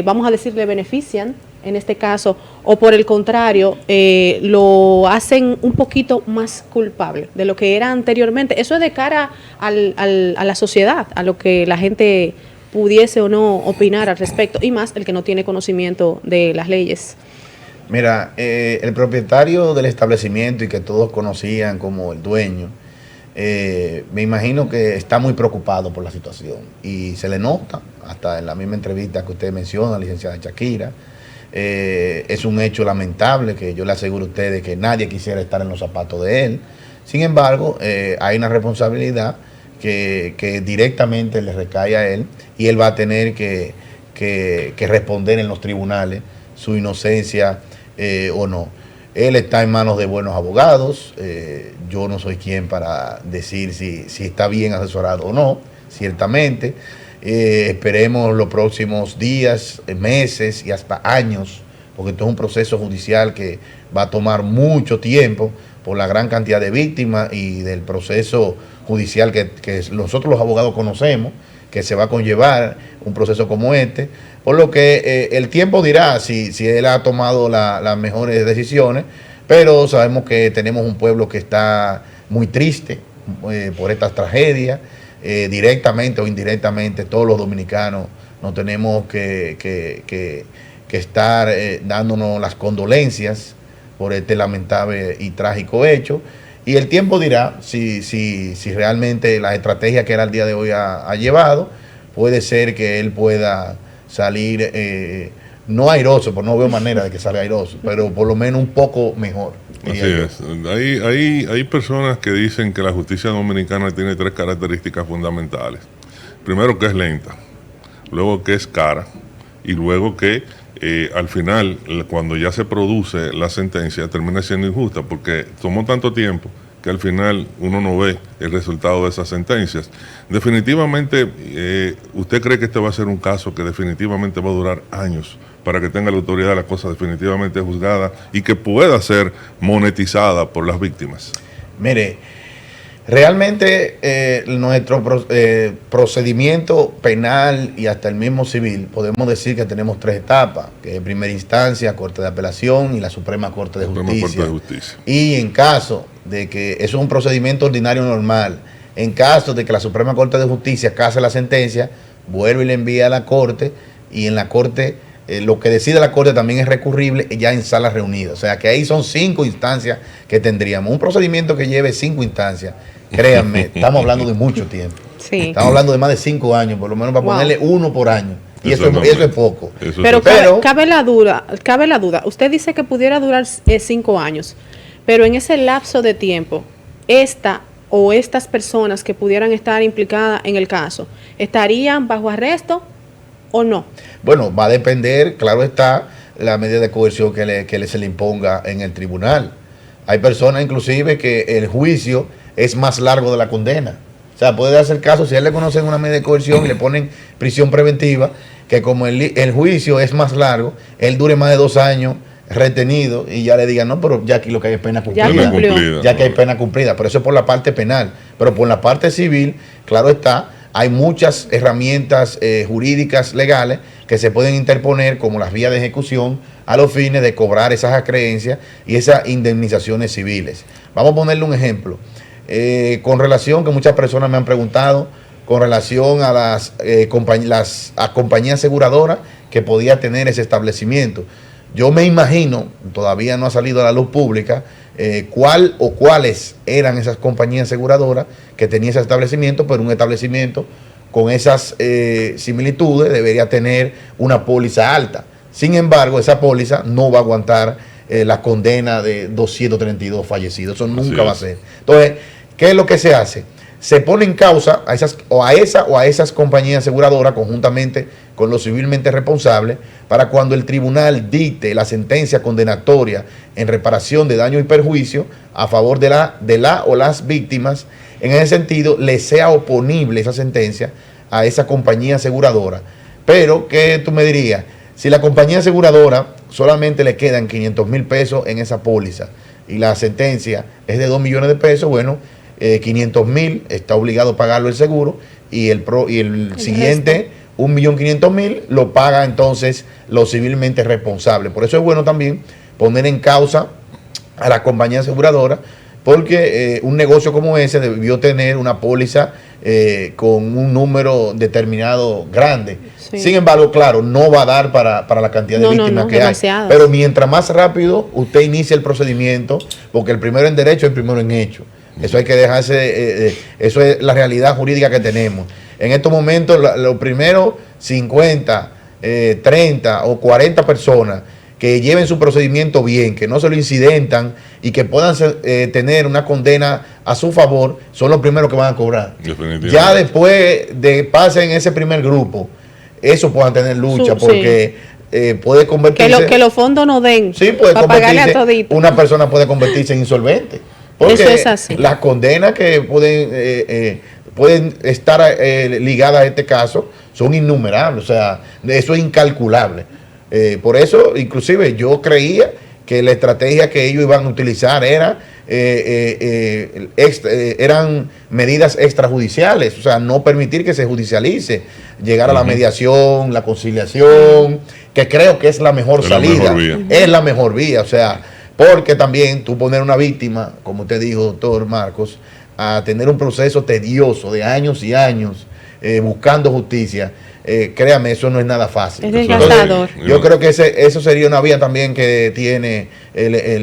vamos a decir, le benefician en este caso, o por el contrario, lo hacen un poquito más culpable de lo que era anteriormente? Eso es de cara a la sociedad, a lo que la gente pudiese o no opinar al respecto, y más el que no tiene conocimiento de las leyes. Mira, el propietario del establecimiento y que todos conocían como el dueño, me imagino que está muy preocupado por la situación y se le nota, hasta en la misma entrevista que usted menciona, licenciada Shakira. Es un hecho lamentable que yo le aseguro a ustedes que nadie quisiera estar en los zapatos de él. Sin embargo, hay una responsabilidad que directamente le recae a él, y él va a tener que responder en los tribunales su inocencia o no. Él está en manos de buenos abogados. Yo no soy quien para decir si está bien asesorado o no, ciertamente. Esperemos los próximos días, meses y hasta años, porque esto es un proceso judicial que va a tomar mucho tiempo por la gran cantidad de víctimas y del proceso judicial que nosotros los abogados conocemos, que se va a conllevar un proceso como este, por lo que el tiempo dirá si él ha tomado las mejores decisiones, pero sabemos que tenemos un pueblo que está muy triste por estas tragedias. Directamente o indirectamente todos los dominicanos nos tenemos que estar dándonos las condolencias por este lamentable y trágico hecho, y el tiempo dirá si realmente la estrategia que él al día de hoy ha llevado, puede ser que él pueda salir no airoso, porque no veo manera de que salga airoso, pero por lo menos un poco mejor. Así es. Hay personas que dicen que la justicia dominicana tiene 3 características fundamentales. Primero, que es lenta, luego que es cara, y luego que al final, cuando ya se produce la sentencia, termina siendo injusta, porque tomó tanto tiempo que al final uno no ve el resultado de esas sentencias. Definitivamente, ¿usted cree que este va a ser un caso que definitivamente va a durar años para que tenga la autoridad de la cosa definitivamente juzgada y que pueda ser monetizada por las víctimas? Mire, realmente nuestro procedimiento penal y hasta el mismo civil, podemos decir que tenemos 3 etapas, que es primera instancia, Corte de Apelación y la Suprema Corte de Justicia. Y en caso de que eso es un procedimiento ordinario normal, en caso de que la Suprema Corte de Justicia case la sentencia, vuelve y le envía a la Corte, y en la Corte lo que decide la Corte también es recurrible ya en sala reunida. O sea que ahí son 5 instancias que tendríamos. Un procedimiento que lleve 5 instancias, créanme, estamos hablando de mucho tiempo. Sí. Estamos hablando de más de 5 años, por lo menos para ponerle 1 por año. Y eso es poco. Pero cabe la duda. Usted dice que pudiera durar 5 años, pero en ese lapso de tiempo, estas personas que pudieran estar implicadas en el caso, ¿estarían bajo arresto o no? Bueno, va a depender, claro está, la medida de coerción que se le imponga en el tribunal. Hay personas inclusive que el juicio es más largo de la condena. O sea, puede darse el caso, si a él le conocen una medida de coerción, le ponen prisión preventiva, que como el juicio es más largo, él dure más de 2 años retenido y ya le digan, no, pero ya aquí lo que hay es pena cumplida. Ya que hay pena cumplida, pero eso es por la parte penal. Pero por la parte civil, claro está, hay muchas herramientas jurídicas legales que se pueden interponer como las vías de ejecución a los fines de cobrar esas acreencias y esas indemnizaciones civiles. Vamos a ponerle un ejemplo. Con relación, que muchas personas me han preguntado, con relación a las compañías aseguradoras que podía tener ese establecimiento. Yo me imagino, todavía no ha salido a la luz pública, cuál o cuáles eran esas compañías aseguradoras que tenía ese establecimiento, pero un establecimiento con esas similitudes debería tener una póliza alta. Sin embargo, esa póliza no va a aguantar la condena de 232 fallecidos. Eso nunca va a ser. Entonces, ¿qué es lo que se hace? Se pone en causa a esas compañías aseguradoras conjuntamente con los civilmente responsables para cuando el tribunal dicte la sentencia condenatoria en reparación de daño y perjuicio a favor de la o las víctimas. En ese sentido, le sea oponible esa sentencia a esa compañía aseguradora. Pero, ¿qué tú me dirías? Si la compañía aseguradora solamente le quedan 500 mil pesos en esa póliza y la sentencia es de 2 millones de pesos, bueno, 500 mil está obligado a pagarlo el seguro y el siguiente, 1.500.000, lo paga entonces lo civilmente responsable. Por eso es bueno también poner en causa a la compañía aseguradora, porque un negocio como ese debió tener una póliza con un número determinado grande. Sí. Sin embargo, claro, no va a dar para la cantidad de víctimas que hay. Pero mientras más rápido usted inicie el procedimiento, porque el primero en derecho es el primero en hecho. Eso hay que dejarse, eso es la realidad jurídica que tenemos. En estos momentos, los primeros 50, 30 o 40 personas que lleven su procedimiento bien, que no se lo incidentan y que puedan tener una condena a su favor, son los primeros que van a cobrar. Ya después de pasen ese primer grupo, eso puedan tener lucha, porque puede convertirse... Que los fondos no den, sí, puede para pagarle a todito. Una persona puede convertirse en insolvente. Porque eso es así. Las condenas que pueden estar ligadas a este caso son innumerables, o sea, eso es incalculable. Por eso, inclusive, yo creía que la estrategia que ellos iban a utilizar eran medidas extrajudiciales, o sea, no permitir que se judicialice, llegar a la mediación, la conciliación, que creo que es la mejor salida, es la mejor vía, o sea, porque también tú poner una víctima, como usted dijo, doctor Marcos, a tener un proceso tedioso de años y años buscando justicia, créame, eso no es nada fácil. Es desgastador. Yo creo que eso sería una vía también que tiene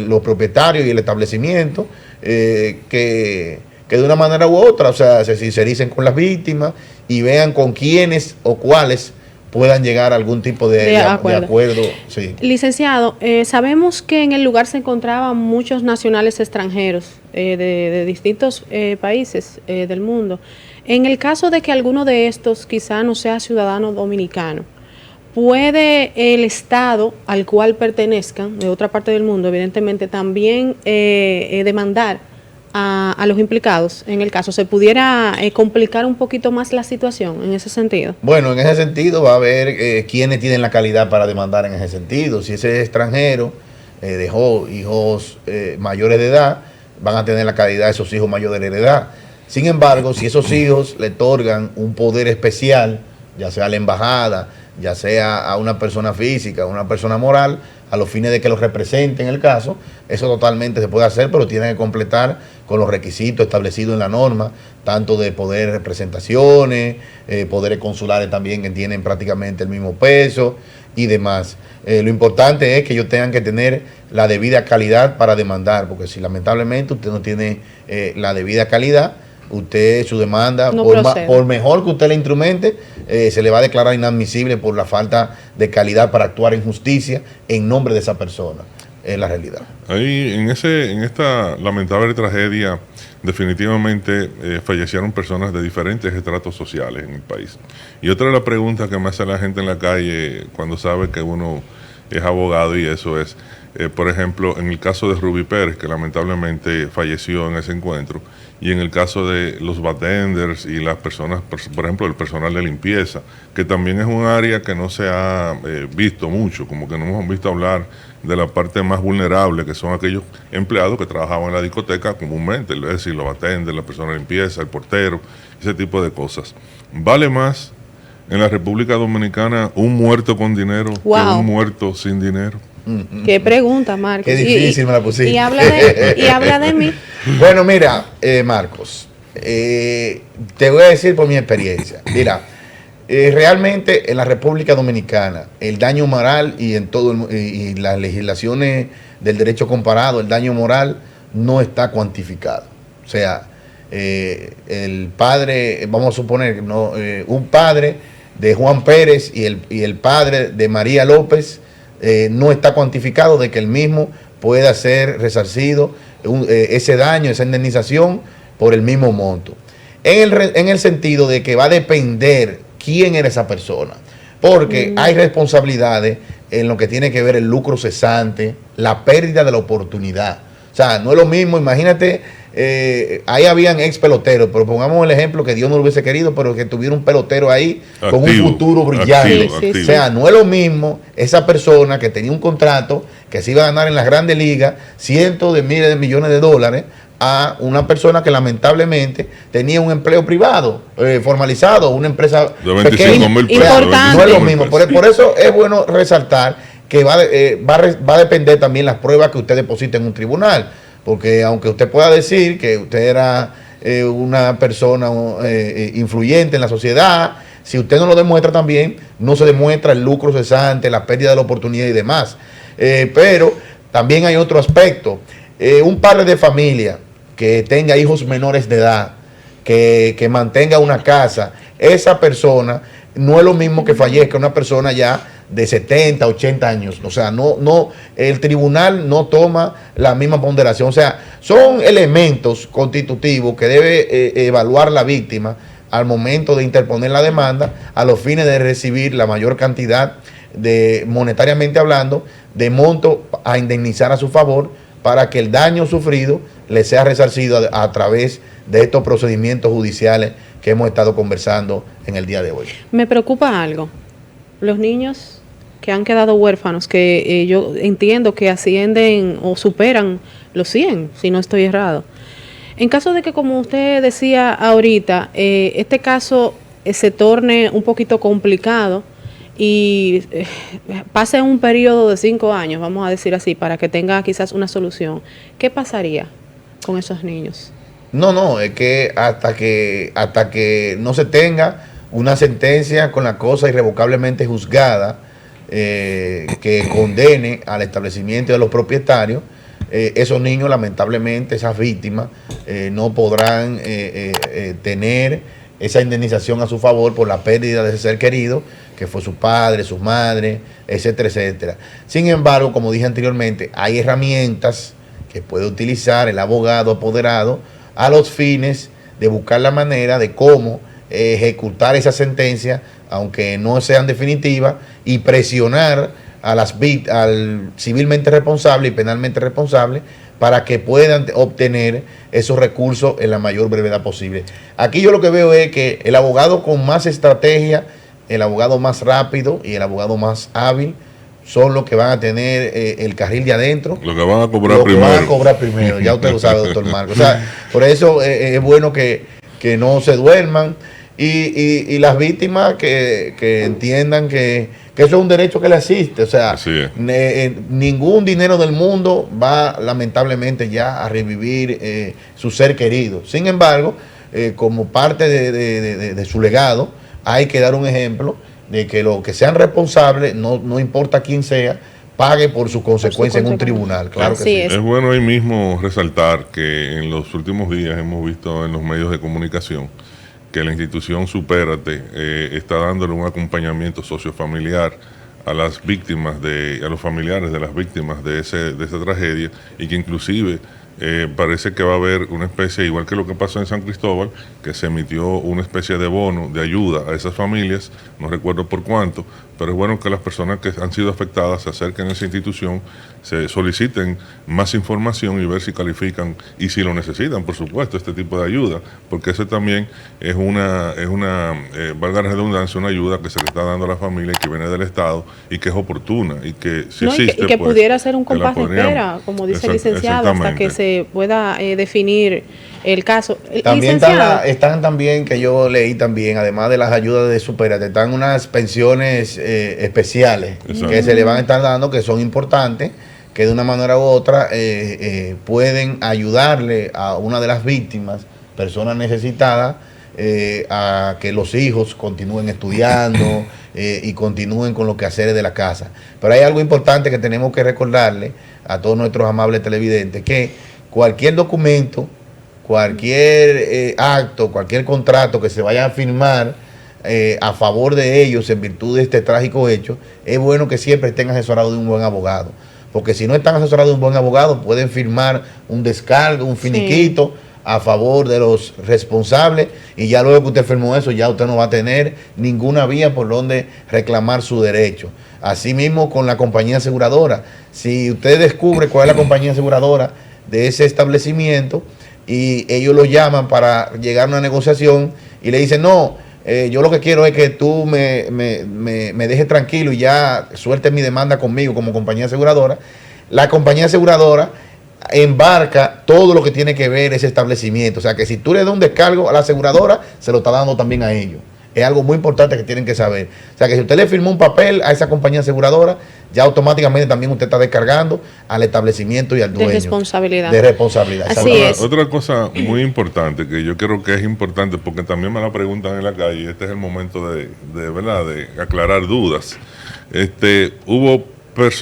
los propietarios y el establecimiento, que de una manera u otra, o sea, se sincericen con las víctimas y vean con quiénes o cuáles puedan llegar a algún tipo de acuerdo. Sí. Licenciado, sabemos que en el lugar se encontraban muchos nacionales extranjeros de distintos países del mundo. En el caso de que alguno de estos quizá no sea ciudadano dominicano, ¿puede el Estado al cual pertenezcan, de otra parte del mundo, evidentemente, también demandar a los implicados en el caso? ¿Se pudiera complicar un poquito más la situación en ese sentido? Bueno, en ese sentido va a haber quienes tienen la calidad para demandar en ese sentido. Si ese extranjero dejó hijos mayores de edad, van a tener la calidad de esos hijos mayores de edad. Sin embargo, si esos hijos le otorgan un poder especial, ya sea a la embajada, ya sea a una persona física, a una persona moral, a los fines de que los representen en el caso, eso totalmente se puede hacer, pero tiene que completar con los requisitos establecidos en la norma, tanto de poder de representaciones, poderes consulares también que tienen prácticamente el mismo peso y demás. Lo importante es que ellos tengan que tener la debida calidad para demandar, porque si lamentablemente usted no tiene la debida calidad, usted su demanda, no por mejor que usted la instrumente, se le va a declarar inadmisible por la falta de calidad para actuar en justicia en nombre de esa persona. Es la realidad. Ahí, en esta lamentable tragedia, definitivamente fallecieron personas de diferentes estratos sociales en el país. Y otra de las preguntas que me hace la gente en la calle cuando sabe que uno es abogado, y eso es, por ejemplo, en el caso de Ruby Pérez, que lamentablemente falleció en ese encuentro, y en el caso de los bartenders y las personas, por ejemplo, el personal de limpieza, que también es un área que no se ha visto mucho, como que no hemos visto hablar de la parte más vulnerable, que son aquellos empleados que trabajaban en la discoteca comúnmente, es decir, los bartenders, la persona de limpieza, el portero, ese tipo de cosas. ¿Vale más en la República Dominicana un muerto con dinero que un muerto sin dinero? Qué pregunta, Marcos. Qué difícil me la pusiste. Y habla de mí. Bueno, mira, Marcos, te voy a decir por mi experiencia. Mira, realmente en la República Dominicana el daño moral y en todo y las legislaciones del derecho comparado, el daño moral no está cuantificado. O sea, el padre, vamos a suponer, no, un padre de Juan Pérez y el padre de María López, no está cuantificado de que el mismo pueda ser resarcido ese daño, esa indemnización por el mismo monto. En el sentido de que va a depender quién era esa persona, porque hay responsabilidades en lo que tiene que ver el lucro cesante, la pérdida de la oportunidad. O sea, no es lo mismo, imagínate ahí habían ex peloteros, pero pongamos el ejemplo que Dios no lo hubiese querido, pero que tuviera un pelotero ahí con un futuro brillante. Activo. O sea, no es lo mismo esa persona que tenía un contrato que se iba a ganar en las grandes ligas cientos de miles de millones de dólares a una persona que lamentablemente tenía un empleo privado, formalizado, una empresa de 25,000 pequeña. Importante. No es lo mismo. Por eso es bueno resaltar que va a depender también las pruebas que usted deposite en un tribunal. Porque aunque usted pueda decir que usted era una persona influyente en la sociedad, si usted no lo demuestra también, no se demuestra el lucro cesante, la pérdida de la oportunidad y demás. Pero también hay otro aspecto. Un padre de familia que tenga hijos menores de edad, que mantenga una casa, esa persona no es lo mismo que fallezca una persona ya de 70, 80 años. O sea, el tribunal no toma la misma ponderación. O sea, son elementos constitutivos que debe evaluar la víctima al momento de interponer la demanda a los fines de recibir la mayor cantidad monetariamente hablando, de monto a indemnizar a su favor para que el daño sufrido le sea resarcido a través de estos procedimientos judiciales que hemos estado conversando en el día de hoy. Me preocupa algo. Los niños que han quedado huérfanos, que yo entiendo que ascienden o superan los 100, si no estoy errado. En caso de que, como usted decía ahorita, este caso se torne un poquito complicado y pase un periodo de 5 años, vamos a decir así, para que tenga quizás una solución, ¿qué pasaría con esos niños? No, es que hasta que no se tenga una sentencia con la cosa irrevocablemente juzgada que condene al establecimiento de los propietarios, esos niños, lamentablemente, esas víctimas, no podrán tener esa indemnización a su favor por la pérdida de ese ser querido, que fue su padre, su madre, etcétera, etcétera. Sin embargo, como dije anteriormente, hay herramientas que puede utilizar el abogado apoderado a los fines de buscar la manera de cómo ejecutar esa sentencia, aunque no sean definitivas, y presionar al civilmente responsable y penalmente responsable para que puedan obtener esos recursos en la mayor brevedad posible. Aquí yo lo que veo es que el abogado con más estrategia, el abogado más rápido y el abogado más hábil son los que van a tener el carril de adentro. Lo que van a cobrar primero. Van a cobrar primero, ya usted lo sabe, doctor Marcos. O sea, por eso es bueno que no se duerman y las víctimas que entiendan que eso es un derecho que le asiste. O sea, ningún dinero del mundo va lamentablemente ya a revivir su ser querido. Sin embargo, como parte de su legado, hay que dar un ejemplo de que los que sean responsables, no importa quién sea, pague por su consecuencia en un tribunal. Claro que sí. Es bueno ahí mismo resaltar que en los últimos días hemos visto en los medios de comunicación que la institución Supérate está dándole un acompañamiento sociofamiliar a las víctimas, a los familiares de las víctimas de esa tragedia, y que inclusive parece que va a haber una especie, igual que lo que pasó en San Cristóbal, que se emitió una especie de bono de ayuda a esas familias, no recuerdo por cuánto, pero es bueno que las personas que han sido afectadas se acerquen a esa institución, se soliciten más información y ver si califican y si lo necesitan, por supuesto, este tipo de ayuda, porque eso también es una valga la redundancia, una ayuda que se le está dando a la familia y que viene del Estado y que es oportuna y que si existe, y que pues, pudiera ser un compás de espera, como dice el licenciado, hasta que se pueda definir el caso. También están también, que yo leí también, además de las ayudas de Supérate, están unas pensiones especiales que se le van a estar dando, que son importantes, que de una manera u otra pueden ayudarle a una de las víctimas, personas necesitadas, a que los hijos continúen estudiando y continúen con los quehaceres de la casa. Pero hay algo importante que tenemos que recordarle a todos nuestros amables televidentes, que cualquier documento, cualquier acto, cualquier contrato que se vaya a firmar a favor de ellos en virtud de este trágico hecho, es bueno que siempre estén asesorados de un buen abogado. Porque si no están asesorados de un buen abogado, pueden firmar un descargo, un finiquito a favor de los responsables, y ya luego que usted firmó eso, ya usted no va a tener ninguna vía por donde reclamar su derecho. Asimismo con la compañía aseguradora. Si usted descubre cuál es la compañía aseguradora de ese establecimiento, y ellos lo llaman para llegar a una negociación y le dicen, no, yo lo que quiero es que tú me dejes tranquilo y ya sueltes mi demanda conmigo como compañía aseguradora. La compañía aseguradora embarca todo lo que tiene que ver ese establecimiento. O sea que si tú le das un descargo a la aseguradora, se lo está dando también a ellos. Es algo muy importante que tienen que saber. O sea que si usted le firmó un papel a esa compañía aseguradora, ya automáticamente también usted está descargando al establecimiento y al dueño. De responsabilidad. De responsabilidad. Así es. Otra cosa muy importante, que yo creo que es importante, porque también me la preguntan en la calle, y este es el momento de verdad, de aclarar dudas. Hubo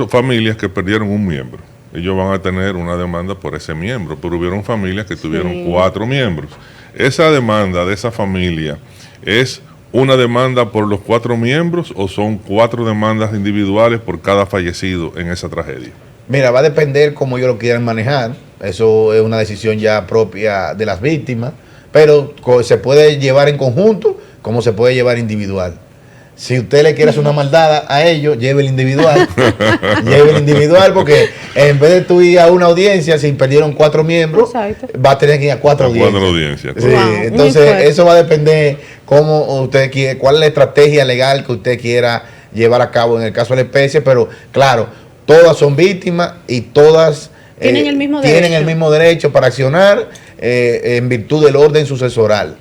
familias que perdieron un miembro. Ellos van a tener una demanda por ese miembro, pero hubieron familias que tuvieron 4 miembros. Esa demanda de esa familia es una demanda por los 4 miembros o son 4 demandas individuales por cada fallecido en esa tragedia. Mira, va a depender cómo ellos lo quieran manejar. Eso es una decisión ya propia de las víctimas, pero se puede llevar en conjunto como se puede llevar individual. Si usted le quiere hacer una maldad a ellos, lleve el individual. Lleve el individual, porque en vez de tú ir a una audiencia, si perdieron 4 miembros, Exacto. va a tener que ir a 4 audiencias. Sí, Wow, entonces eso va a depender cómo usted quiere, cuál es la estrategia legal que usted quiera llevar a cabo en el caso de la especie, pero claro, todas son víctimas y todas tienen el mismo tienen derecho. el mismo derecho para accionar en virtud del orden sucesoral.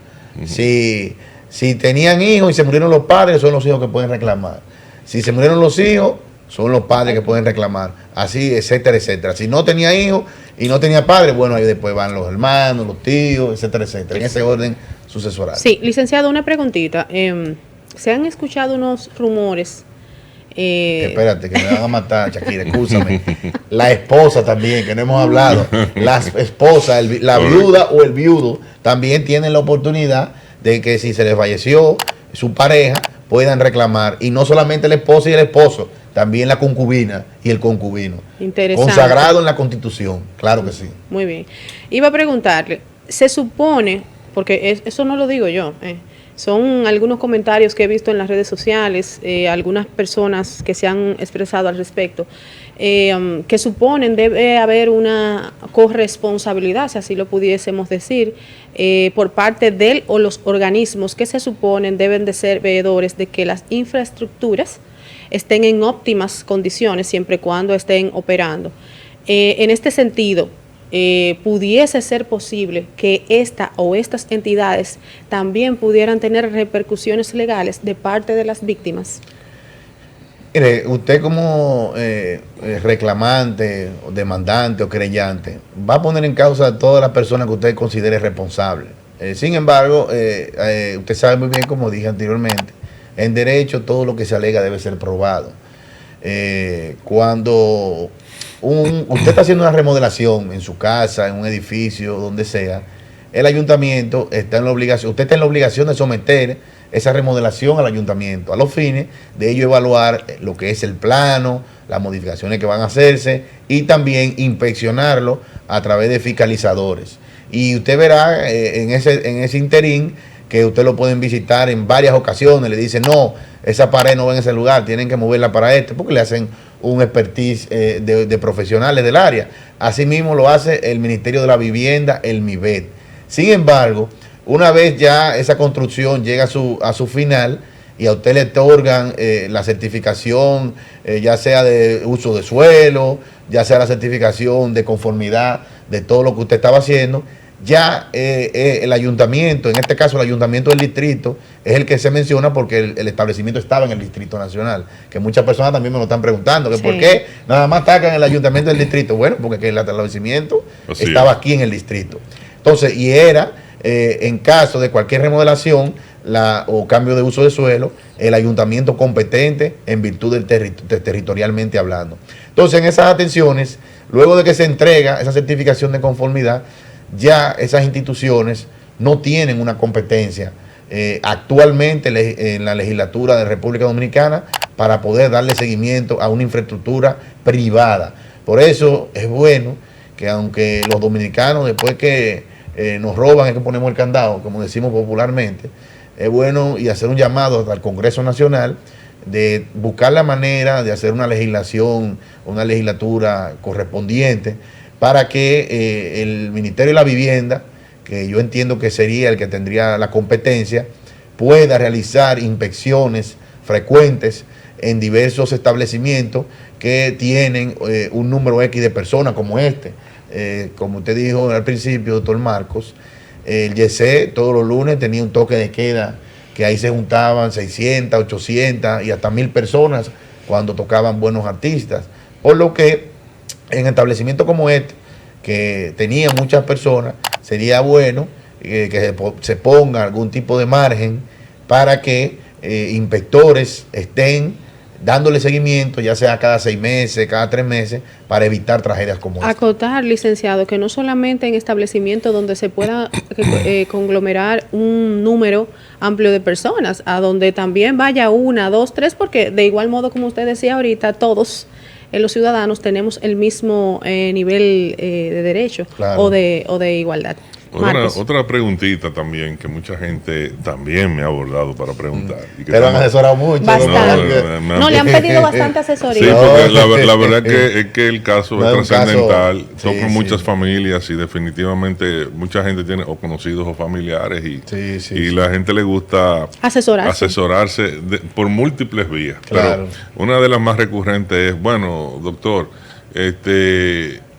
Si tenían hijos y se murieron los padres, son los hijos que pueden reclamar. Si se murieron los hijos, son los padres que pueden reclamar. Así, etcétera, etcétera. Si no tenía hijos y no tenía padres, bueno, ahí después van los hermanos, los tíos, etcétera, etcétera. En ese orden sucesoral. Sí, licenciado, una preguntita. Se han escuchado unos rumores. Espérate, que me van a matar, Shakira, escúchame. La esposa también, que no hemos hablado. Las esposas, la viuda o el viudo, también tienen la oportunidad de que si se les falleció su pareja, puedan reclamar. Y no solamente la esposa y el esposo, también la concubina y el concubino. Interesante. Consagrado en la Constitución, claro que sí. Muy bien. Iba a preguntarle, se supone, porque eso no lo digo yo, son algunos comentarios que he visto en las redes sociales, algunas personas que se han expresado al respecto, que suponen debe haber una corresponsabilidad, si así lo pudiésemos decir, por parte del o los organismos que se suponen deben de ser veedores de que las infraestructuras estén en óptimas condiciones siempre y cuando estén operando. En este sentido, pudiese ser posible que esta o estas entidades también pudieran tener repercusiones legales de parte de las víctimas. Mire, usted como reclamante, o demandante o creyente, va a poner en causa a todas las personas que usted considere responsables. Sin embargo, usted sabe muy bien, como dije anteriormente, en derecho todo lo que se alega debe ser probado. Cuando usted está haciendo una remodelación en su casa, en un edificio, donde sea, el ayuntamiento está en la obligación, usted está en la obligación de someter esa remodelación al ayuntamiento, a los fines de ello evaluar lo que es el plano, las modificaciones que van a hacerse y también inspeccionarlo a través de fiscalizadores. Y usted verá en ese interín que usted lo pueden visitar en varias ocasiones, le dicen, no, esa pared no va en ese lugar, tienen que moverla para este, porque le hacen un expertise de profesionales del área. Asimismo lo hace el Ministerio de la Vivienda, el MIBET. Sin embargo, una vez ya esa construcción llega a su final y a usted le otorgan la certificación, ya sea de uso de suelo, ya sea la certificación de conformidad de todo lo que usted estaba haciendo, ya el ayuntamiento, en este caso el ayuntamiento del distrito, es el que se menciona porque el establecimiento estaba en el Distrito Nacional, que muchas personas también me lo están preguntando, que sí, ¿por qué nada más atacan el ayuntamiento del distrito? Bueno, porque el establecimiento estaba aquí en el distrito. Entonces, y era, en caso de cualquier remodelación o cambio de uso de suelo, el ayuntamiento competente en virtud del territorialmente hablando. Entonces, en esas atenciones, luego de que se entrega esa certificación de conformidad, ya esas instituciones no tienen una competencia actualmente en la legislatura de República Dominicana para poder darle seguimiento a una infraestructura privada. Por eso es bueno que, aunque los dominicanos después que nos roban es que ponemos el candado, como decimos popularmente, es bueno y hacer un llamado al Congreso Nacional de buscar la manera de hacer una legislación, una legislatura correspondiente para que el Ministerio de la Vivienda que yo entiendo que sería el que tendría la competencia, pueda realizar inspecciones frecuentes en diversos establecimientos que tienen un número X de personas como este. Como usted dijo al principio, doctor Marcos, el YC todos los lunes tenía un toque de queda, que ahí se juntaban 600, 800 y hasta 1000 personas cuando tocaban buenos artistas. Por lo que en establecimientos como este, que tenía muchas personas, sería bueno que se ponga algún tipo de margen para que inspectores estén dándole seguimiento, ya sea cada 6 meses, cada 3 meses, para evitar tragedias como esta. Acotar, licenciado, que no solamente en establecimientos donde se pueda conglomerar un número amplio de personas, a donde también vaya 1, 2, 3, porque de igual modo, como usted decía ahorita, todos los ciudadanos tenemos el mismo nivel de derecho, claro, o de igualdad. Otra preguntita también que mucha gente también me ha abordado para preguntar. Y que te lo han asesorado mucho. Bastante. No, le han pedido bastante asesoría. Sí, porque la verdad es que el caso es trascendental, toca muchas familias y definitivamente mucha gente tiene o conocidos o familiares y la gente le gusta asesorarse por múltiples vías. Claro. Pero una de las más recurrentes es, bueno, doctor,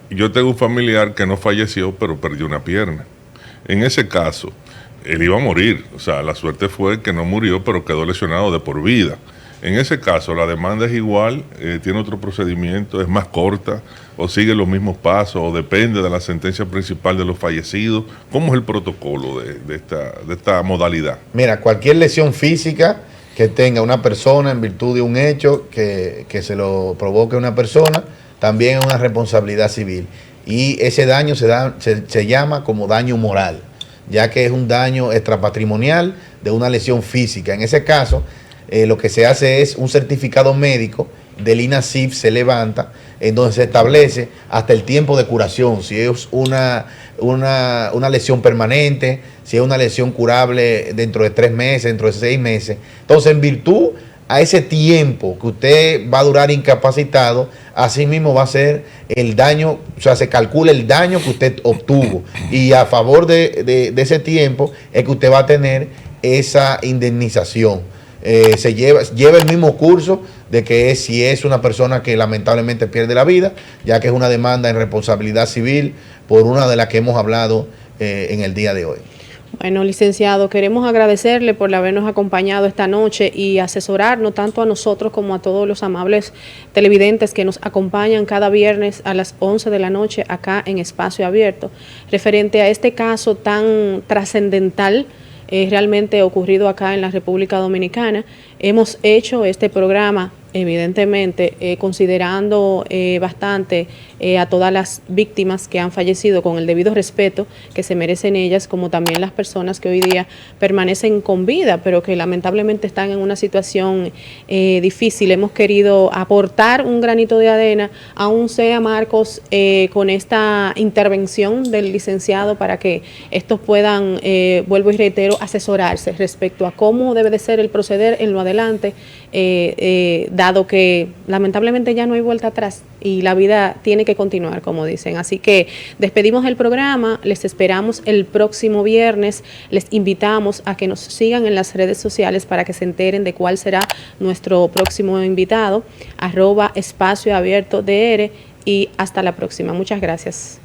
yo tengo un familiar que no falleció, pero perdió una pierna. En ese caso, él iba a morir, o sea, la suerte fue que no murió, pero quedó lesionado de por vida. En ese caso, la demanda es igual, tiene otro procedimiento, es más corta, o sigue los mismos pasos, o depende de la sentencia principal de los fallecidos. ¿Cómo es el protocolo de esta modalidad? Mira, cualquier lesión física que tenga una persona en virtud de un hecho que se lo provoque una persona, también es una responsabilidad civil. Y ese daño se llama como daño moral, ya que es un daño extrapatrimonial de una lesión física. En ese caso, lo que se hace es un certificado médico del INASIF, se levanta, en donde se establece hasta el tiempo de curación, si es una lesión permanente, si es una lesión curable dentro de 3 meses, dentro de 6 meses. Entonces, en virtud a ese tiempo que usted va a durar incapacitado, así mismo va a ser el daño, o sea, se calcula el daño que usted obtuvo y a favor de ese tiempo es que usted va a tener esa indemnización. Se lleva el mismo curso de que si es una persona que lamentablemente pierde la vida, ya que es una demanda en responsabilidad civil por una de las que hemos hablado en el día de hoy. Bueno, licenciado, queremos agradecerle por habernos acompañado esta noche y asesorarnos tanto a nosotros como a todos los amables televidentes que nos acompañan cada viernes a las 11 de la noche acá en Espacio Abierto, referente a este caso tan trascendental realmente ocurrido acá en la República Dominicana. Hemos hecho este programa evidentemente considerando bastante a todas las víctimas que han fallecido con el debido respeto que se merecen ellas, como también las personas que hoy día permanecen con vida, pero que lamentablemente están en una situación difícil. Hemos querido aportar un granito de arena, aún sea, Marcos, con esta intervención del licenciado para que estos puedan, vuelvo y reitero, asesorarse respecto a cómo debe de ser el proceder en lo adelante, dado que lamentablemente ya no hay vuelta atrás y la vida tiene que continuar, como dicen. Así que despedimos el programa, les esperamos el próximo viernes, les invitamos a que nos sigan en las redes sociales para que se enteren de cuál será nuestro próximo invitado, @espacioabiertodr, y hasta la próxima. Muchas gracias.